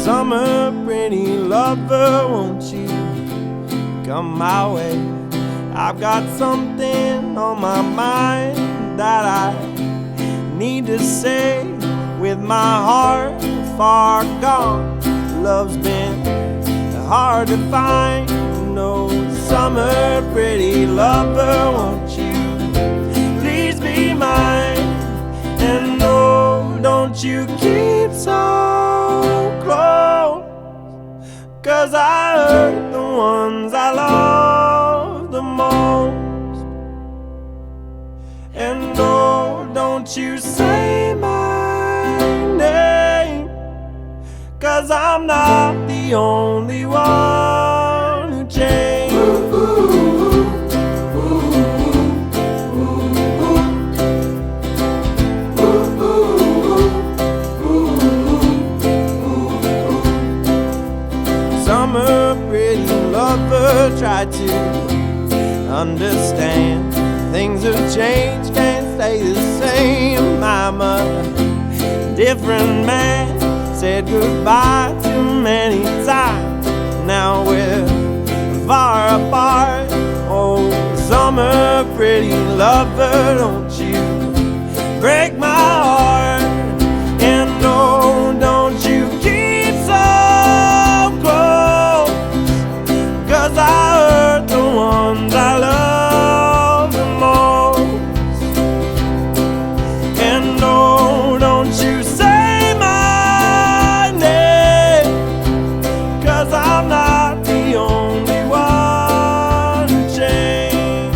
Summer, pretty lover, won't you come my way? I've got something on my mind that I need to say. With my heart far gone, love's been hard to find. No, summer, pretty lover, won't you please be mine? And no, don't you keep so close, 'cause I hurt the ones I love the most. And no, don't you say my name, 'cause I'm not the only one who changed. Summer, pretty lover, try to understand. Things have changed, can't stay the same. I'm a different man, said goodbye too many times. Now we're far apart. Oh, summer, pretty lover, don't you break my heart. And no, don't you keep so close, 'cause I hurt the ones I love the most. And no, don't you say my name, 'cause I'm not the only one who changed.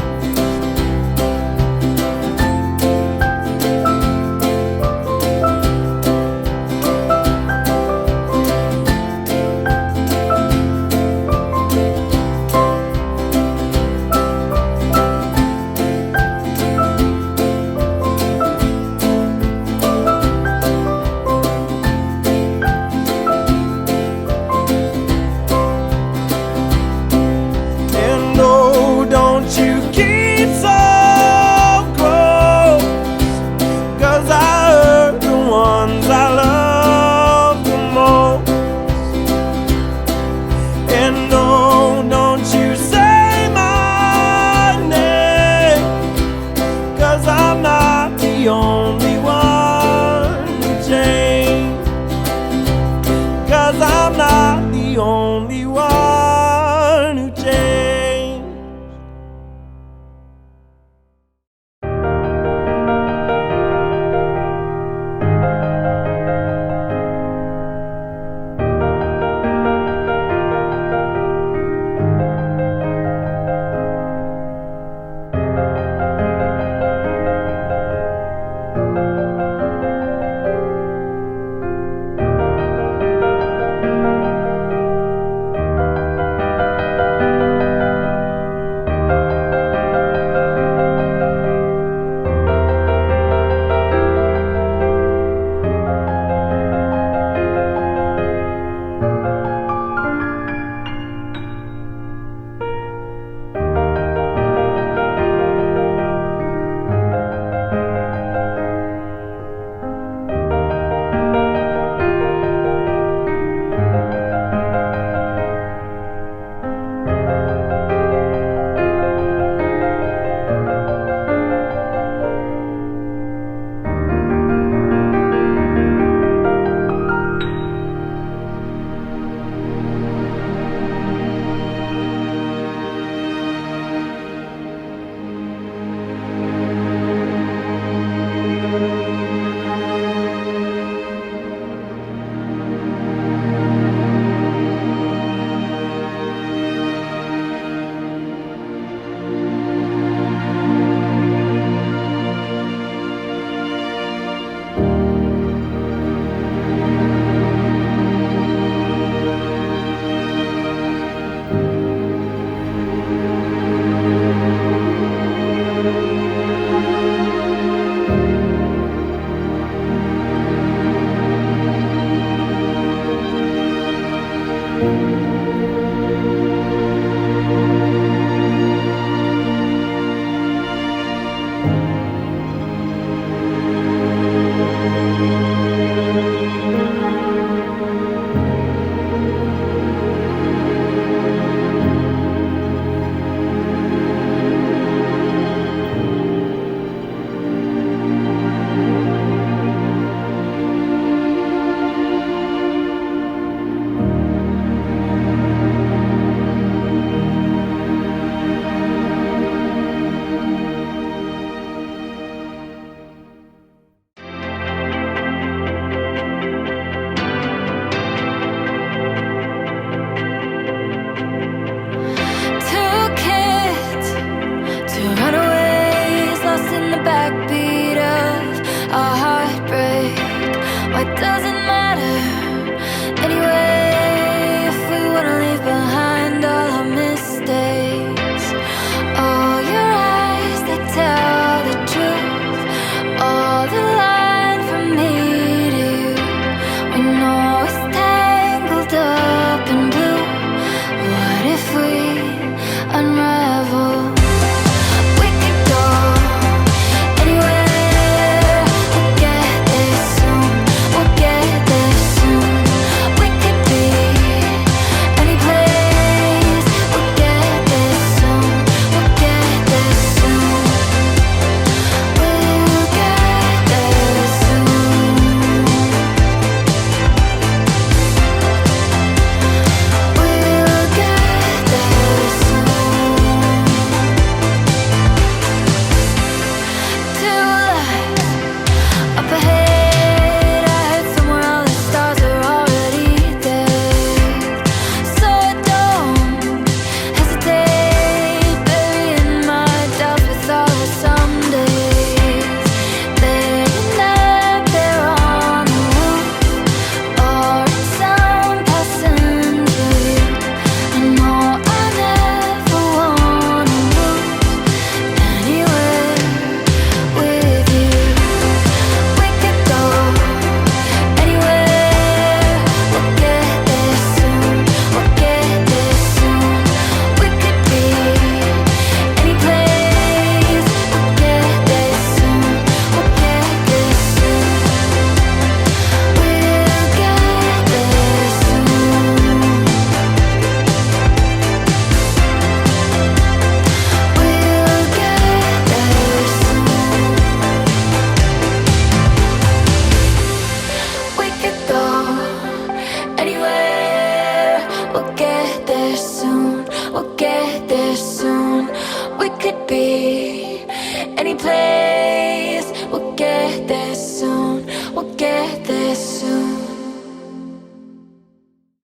any place.